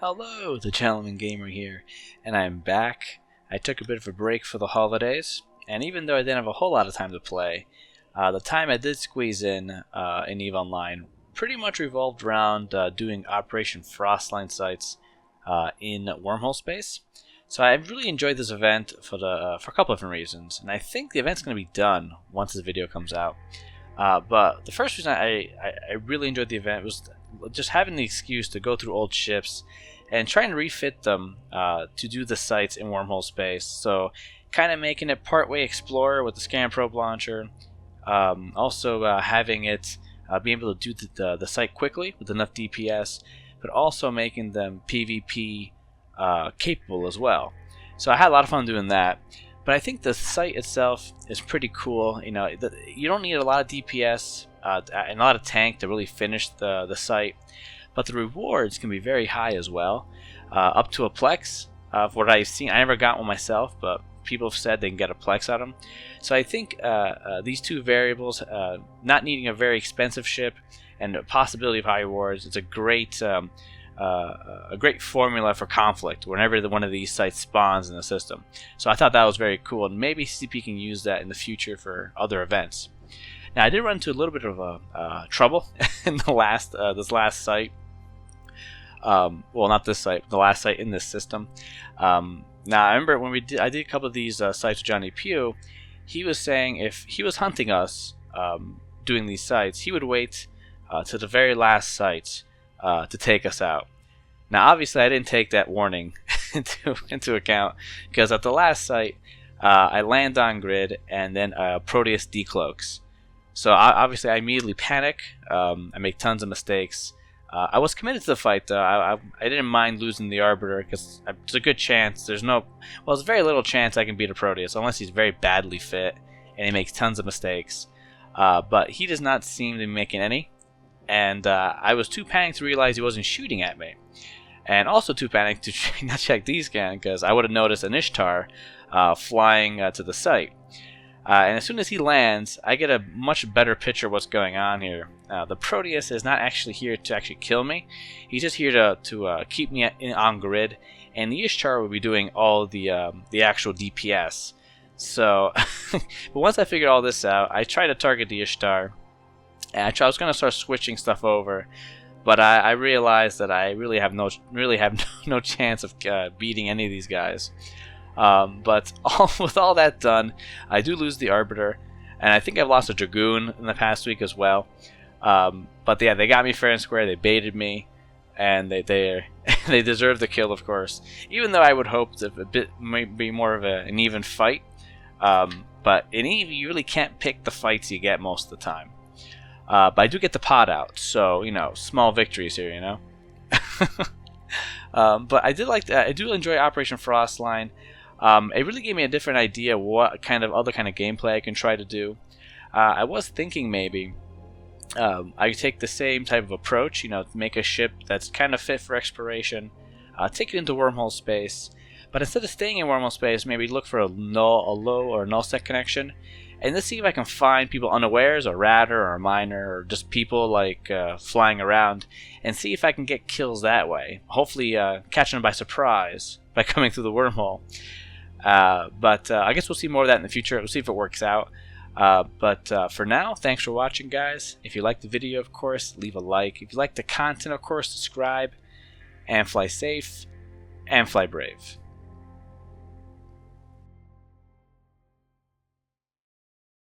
Hello, the Gentleman Gamer here, and I'm back. I took a bit of a break for the holidays, and even though I didn't have a whole lot of time to play, the time I did squeeze in EVE Online pretty much revolved around doing Operation Frostline sites in wormhole space. So I really enjoyed this event for a couple of different reasons, and I think the event's going to be done once this video comes out. But the first reason I really enjoyed the event was just having the excuse to go through old ships and trying to refit them to do the sites in wormhole space. So kind of making it partway explorer with the scan probe launcher, also having it be able to do the site quickly with enough DPS, but also making them PvP capable as well. So I had a lot of fun doing that. But I think the site itself is pretty cool. You know, you don't need a lot of DPS and a lot of tank to really finish the site, but the rewards can be very high as well, up to a Plex. For what I've seen, I never got one myself, but people have said they can get a Plex out of them. So I think these two variables, not needing a very expensive ship and the possibility of high rewards, it's a great formula for conflict whenever one of these sites spawns in the system. So I thought that was very cool, and maybe CP can use that in the future for other events. Now I did run into a little bit of trouble in the this last site. Well, not this site, but the last site in this system. Now I remember when I did a couple of these sites with Johnny Pugh. He was saying if he was hunting us doing these sites, he would wait to the very last site to take us out. Now obviously I didn't take that warning into account, because at the last site I land on grid and then Proteus decloaks. So obviously I immediately panic. I make tons of mistakes. I was committed to the fight though. I didn't mind losing the Arbiter, because there's a good chance, there's very little chance I can beat a Proteus unless he's very badly fit and he makes tons of mistakes. But he does not seem to be making any. And I was too panicked to realize he wasn't shooting at me, and also too panicked to not check D-scan, because I would have noticed an Ishtar flying to the site. And as soon as he lands, I get a much better picture of what's going on here. The Proteus is not actually here to actually kill me. He's just here to keep me on grid, and the Ishtar will be doing all the actual DPS. So, but once I figured all this out, I tried to target the Ishtar. And I was going to start switching stuff over, but I realized that I really have no chance of beating any of these guys. But with all that done, I do lose the Arbiter, and I think I've lost a Dragoon in the past week as well. But yeah, they got me fair and square. They baited me, and they deserve the kill, of course. Even though I would hope that it might be more of an even fight. But in EVE, you really can't pick the fights you get most of the time. But I do get the pod out, so small victories here, But I do enjoy Operation Frostline. It really gave me a different idea what other kind of gameplay I can try to do. I was thinking maybe I could take the same type of approach, make a ship that's kind of fit for exploration, take it into wormhole space, but instead of staying in wormhole space, maybe look for a low or null set connection. And let's see if I can find people unawares, or Radar, or Miner, or just people like flying around, and see if I can get kills that way. Hopefully catching them by surprise by coming through the wormhole. But I guess we'll see more of that in the future. We'll see if it works out. But for now, thanks for watching, guys. If you liked the video, of course, leave a like. If you like the content, of course, subscribe. And fly safe, and fly brave.